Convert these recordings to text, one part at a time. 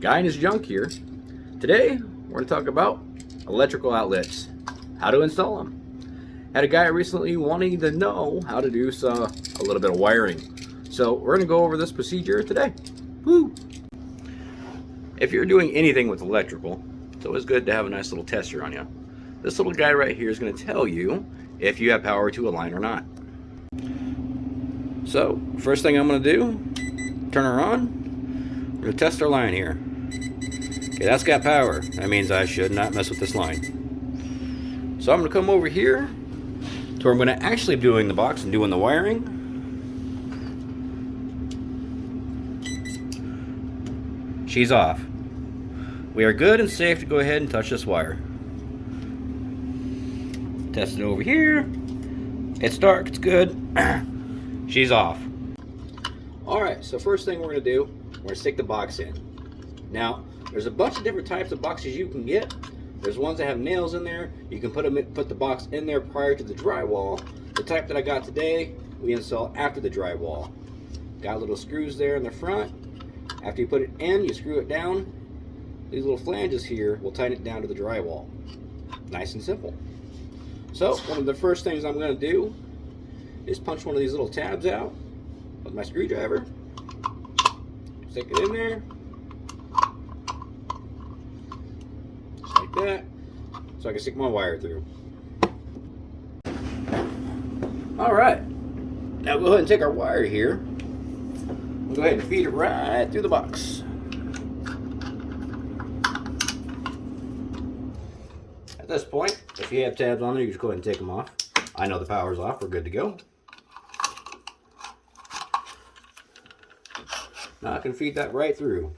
Guy in his junk here. Today, we're going to talk about electrical outlets, how to install them. Had a guy recently wanting to know how to do a little bit of wiring. So we're going to go over this procedure today. Woo! If you're doing anything with electrical, it's always good to have a nice little tester on you. This little guy right here is going to tell you if you have power to a line or not. So, first thing I'm going to do, turn her on. We're going to test our line here. Okay, that's got power. That means I should not mess with this line. So I'm going to come over here to where I'm going to actually be doing the box and doing the wiring. She's off. We are good and safe to go ahead and touch this wire. Test it over here. It's dark, it's good. She's off. Alright, so first thing we're going to do, we're going to stick the box in. Now, there's a bunch of different types of boxes you can get. There's ones that have nails in there. You can put the box in there prior to the drywall. The type that I got today, we install after the drywall. Got little screws there in the front. After you put it in, you screw it down. These little flanges here will tighten it down to the drywall. Nice and simple. So, one of the first things I'm going to do is punch one of these little tabs out with my screwdriver. Stick it in there. Just like that. So I can stick my wire through. Alright. Now go ahead and take our wire here. We'll go ahead and feed it right through the box. At this point, if you have tabs on there, you just go ahead and take them off. I know the power's off. We're good to go. Now I can feed that right through.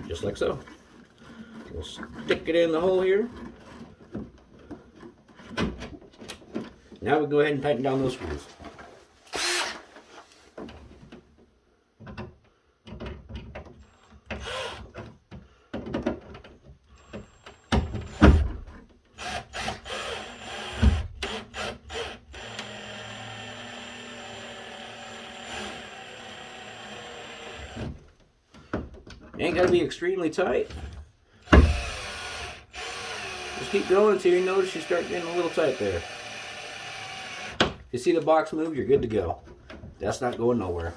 Just like so. We'll stick it in the hole here. Now we go ahead and tighten down those screws. Ain't gotta be extremely tight. Just keep going until you notice you start getting a little tight there. If you see the box move, you're good to go. That's not going nowhere.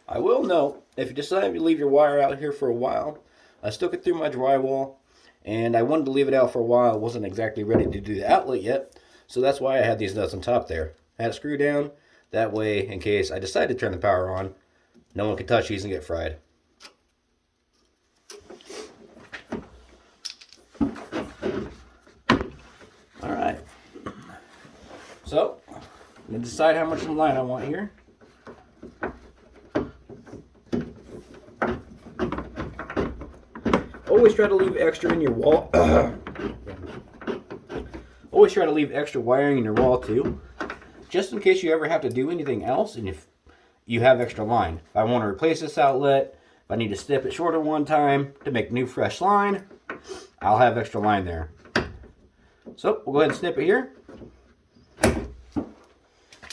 I will note, if you decide to leave your wire out here for a while, I stuck it through my drywall, and I wanted to leave it out for a while. I wasn't exactly ready to do the outlet yet. So that's why I had these nuts on top there. I had it screwed down. That way, in case I decide to turn the power on, no one can touch these and get fried. Alright. So, I'm going to decide how much of the line I want here. Always try to leave extra in your wall. Always try to leave extra wiring in your wall too, just in case you ever have to do anything else and if you have extra line. If I want to replace this outlet, if I need to snip it shorter one time to make new fresh line, I'll have extra line there. So we'll go ahead and snip it here.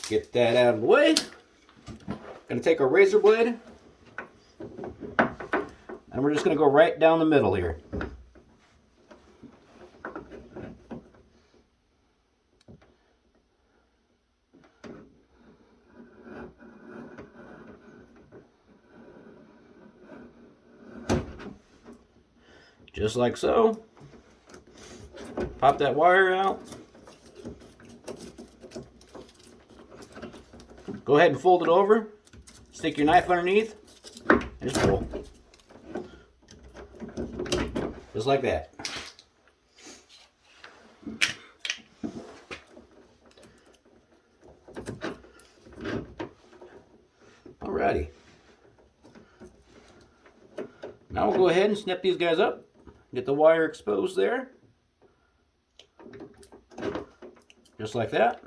Get that out of the way. Gonna take our razor blade and we're just gonna go right down the middle here. Just like so. Pop that wire out. Go ahead and fold it over. Stick your knife underneath and just pull. Just like that. Alrighty. Now we'll go ahead and snip these guys up. Get the wire exposed there. Just like that.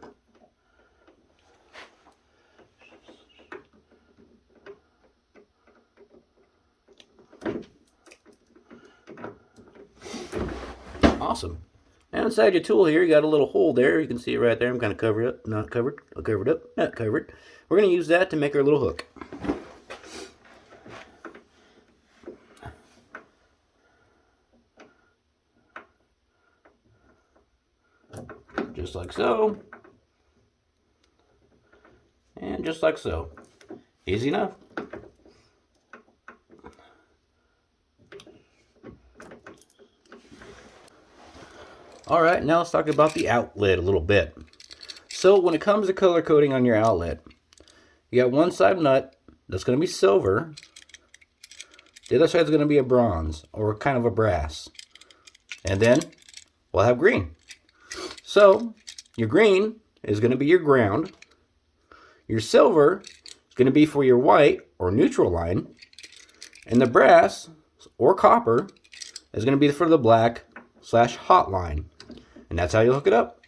Awesome. And inside your tool here, you got a little hole there. You can see it right there. I'm kind of covered up, not covered, covered up, not covered. We're going to use that to make our little hook. Just like so. And just like so. Easy enough. Alright, now let's talk about the outlet a little bit. So when it comes to color coding on your outlet, you got one side nut that's going to be silver. The other side is going to be a bronze or kind of a brass. And then we'll have green. So your green is going to be your ground. Your silver is going to be for your white or neutral line. And the brass or copper is going to be for the black / hot line. And that's how you hook it up.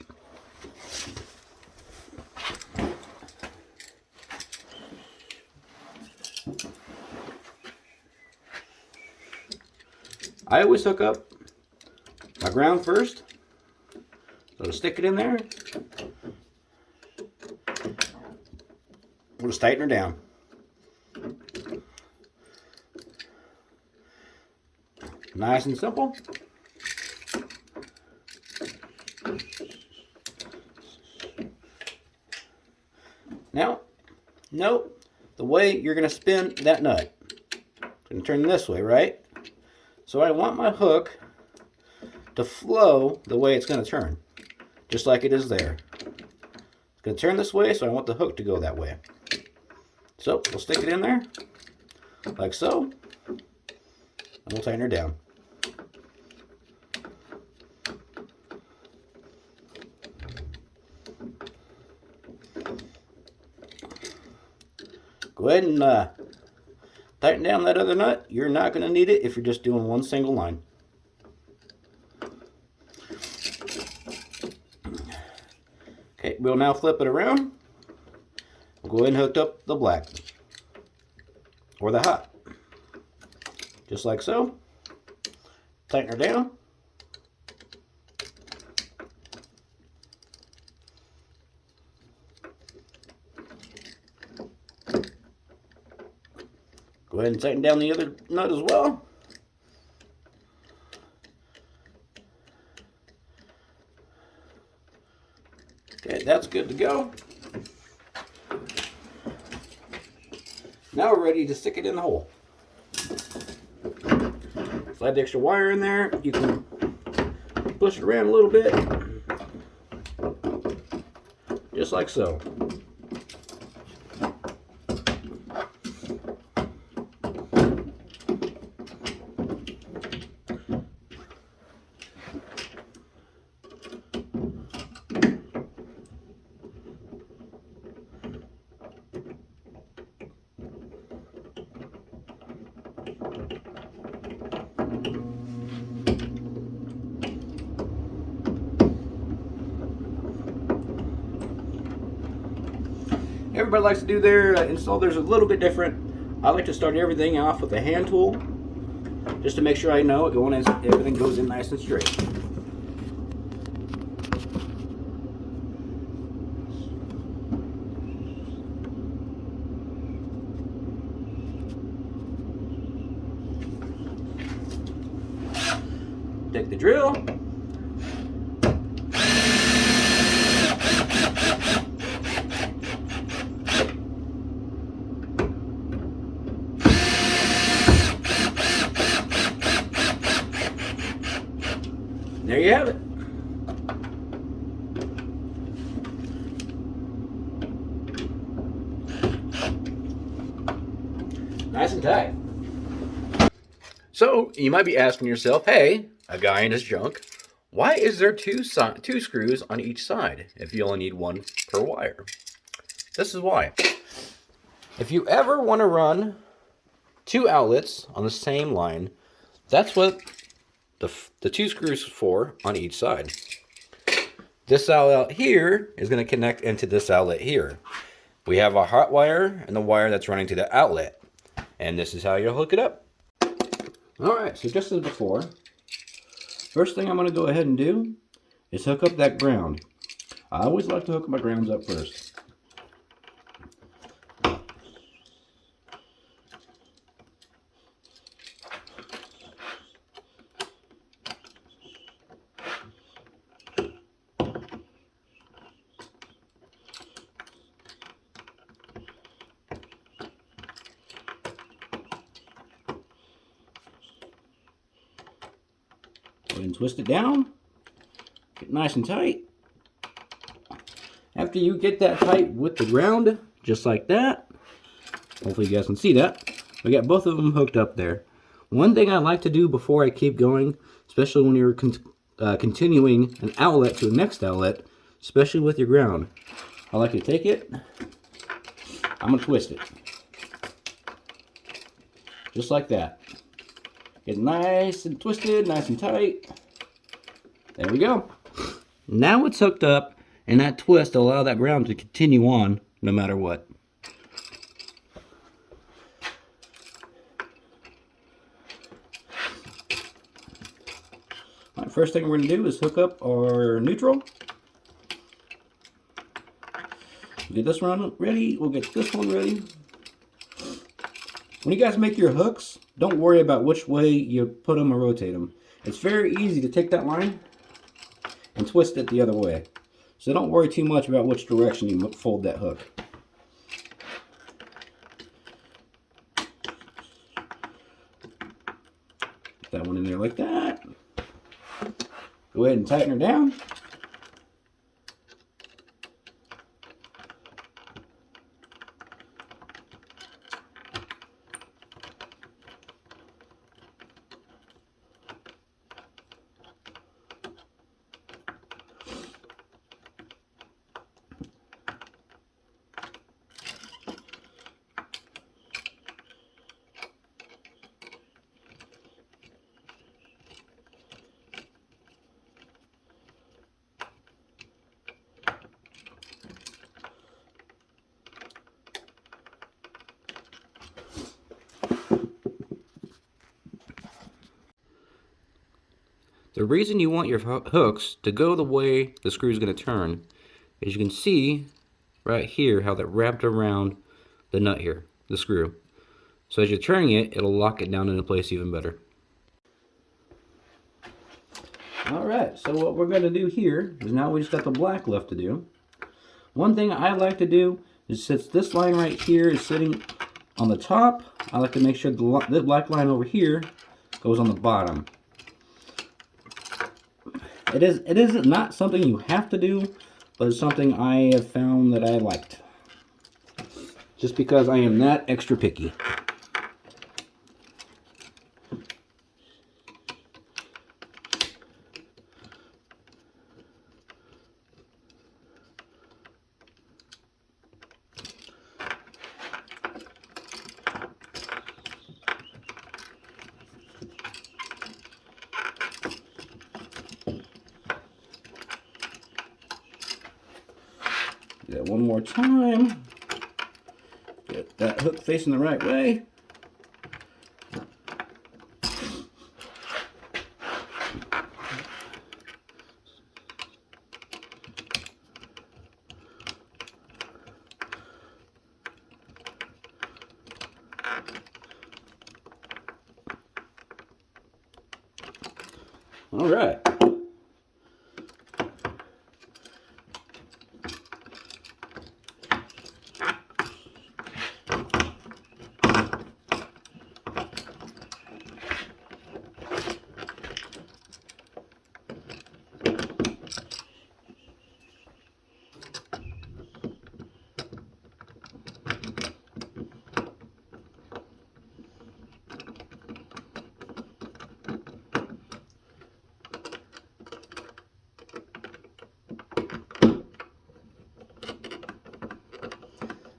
I always hook up my ground first. So to stick it in there, we'll just tighten her down. Nice and simple. Now, note the way you're going to spin that nut. It's going to turn this way, right? So I want my hook to flow the way it's going to turn, just like it is there. It's going to turn this way, so I want the hook to go that way. So we'll stick it in there, like so, and we'll tighten her down. Go ahead and tighten down that other nut. You're not going to need it if you're just doing one single line. Okay, we'll now flip it around. We'll go ahead and hook up the black or the hot. Just like so. Tighten her down. Go ahead and tighten down the other nut as well. Okay, that's good to go. Now we're ready to stick it in the hole. Slide the extra wire in there. You can push it around a little bit. Just like so. Everybody likes to do their install. There's a little bit different. I like to start everything off with a hand tool, just to make sure I know everything goes in nice and straight. Take the drill. There you have it. Nice and tight. So you might be asking yourself, hey, a guy in his junk, why is there two screws on each side if you only need one per wire? This is why. If you ever want to run two outlets on the same line, that's what the two screws for on each side. This outlet here is going to connect into this outlet here. We have a hot wire and the wire that's running to the outlet. And this is how you'll hook it up. Alright, so just as before, First thing I'm going to go ahead and do is hook up that ground. I always like to hook my grounds up first. Go ahead and twist it down. Get nice and tight. After you get that tight with the ground, just like that, hopefully you guys can see that, we got both of them hooked up there. One thing I like to do before I keep going, especially when you're continuing an outlet to the next outlet, especially with your ground, I like to take it, I'm going to twist it. Just like that. Get nice and twisted, nice and tight. There we go. Now it's hooked up, and that twist will allow that ground to continue on no matter what. All right, first thing we're going to do is hook up our neutral. Get this one ready. We'll get this one ready. When you guys make your hooks, don't worry about which way you put them or rotate them. It's very easy to take that line and twist it the other way. So don't worry too much about which direction you fold that hook. Put that one in there like that. Go ahead and tighten her down. The reason you want your hooks to go the way the screw is going to turn is you can see right here how that wrapped around the nut here, the screw. So as you're turning it, it'll lock it down into place even better. Alright, so what we're going to do here is now we just got the black left to do. One thing I like to do is since this line right here is sitting on the top, I like to make sure the black line over here goes on the bottom. It is not something you have to do, but it's something I have found that I liked. Just because I am that extra picky. Do that one more time. Get that hook facing the right way. All right.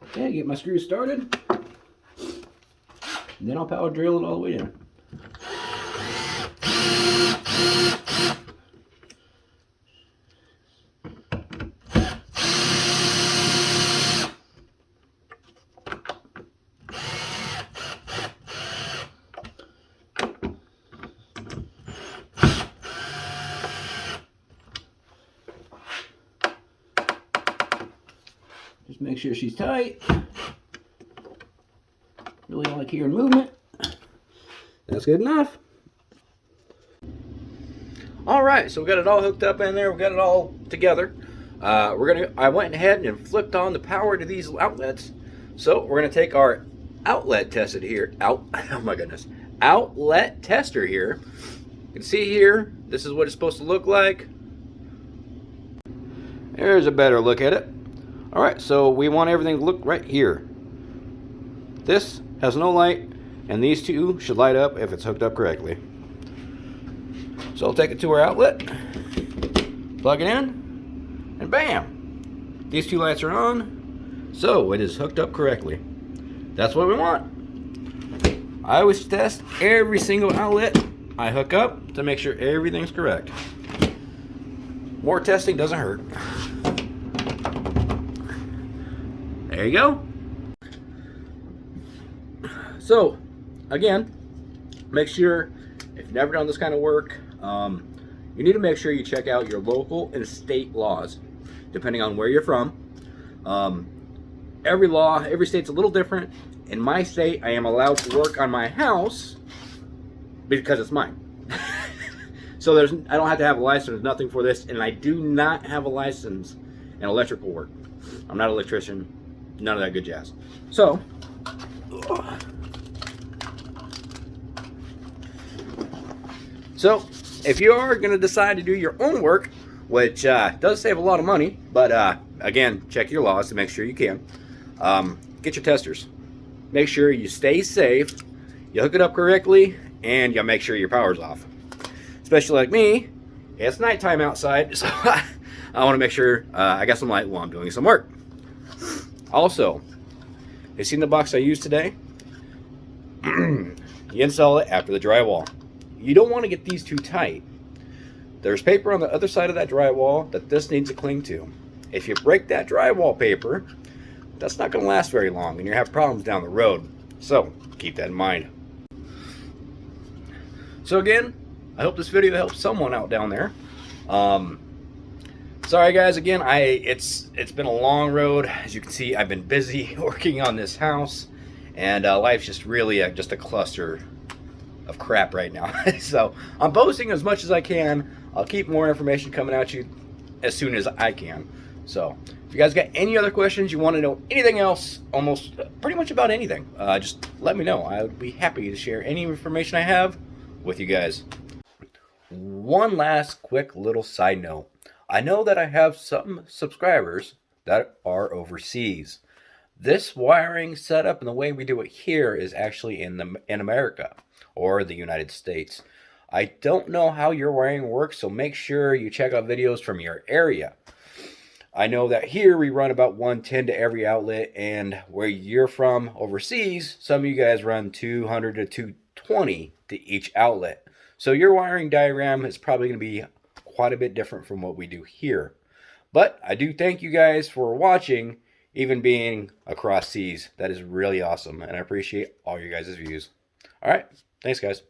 Okay, get my screws started, and then I'll power drill it all the way in. make sure she's tight. Really don't like hearing movement. That's good enough. All right, so we got it all hooked up in there. We got it all together. I went ahead and flipped on the power to these outlets. So we're gonna take our outlet tester here. Outlet tester here. You can see here, this is what it's supposed to look like. There's a better look at it. All right, so we want everything to look right here. This has no light, and these two should light up if it's hooked up correctly. So I'll take it to our outlet, plug it in, and bam! These two lights are on, so it is hooked up correctly. That's what we want. I always test every single outlet I hook up to make sure everything's correct. More testing doesn't hurt. There you go. So, again, make sure, if you've never done this kind of work, you need to make sure you check out your local and state laws, depending on where you're from. Every state's a little different. In my state, I am allowed to work on my house because it's mine. So I don't have to have a license, nothing for this, and I do not have a license in electrical work. I'm not an electrician, none of that good jazz. So, if you are going to decide to do your own work, which does save a lot of money, but again, check your laws to make sure you can. Get your testers. Make sure you stay safe, you hook it up correctly, and you make sure your power's off. Especially like me, it's nighttime outside, so I want to make sure I got some light while I'm doing some work. Also, you seen the box I used today? You install it after the drywall. You don't want to get these too tight. There's paper on the other side of that drywall that this needs to cling to. If you break that drywall paper, that's not going to last very long and you're going to have problems down the road. So keep that in mind. So again, I hope this video helps someone out down there. Sorry guys, again, it's been a long road. As you can see, I've been busy working on this house, and life's just really just a cluster of crap right now. So I'm posting as much as I can. I'll keep more information coming at you as soon as I can. So if you guys got any other questions, you want to know anything else, almost pretty much about anything, just let me know. I would be happy to share any information I have with you guys. One last quick little side note. I know that I have some subscribers that are overseas. This wiring setup and the way we do it here is actually in America or the United States. I don't know how your wiring works, so make sure you check out videos from your area. I know that here we run about 110 to every outlet, and where you're from overseas, some of you guys run 200 to 220 to each outlet. So your wiring diagram is probably going to be quite a bit different from what we do here. But I do thank you guys for watching, even being across seas. That is really awesome, and I appreciate all your guys' views. All right, thanks guys.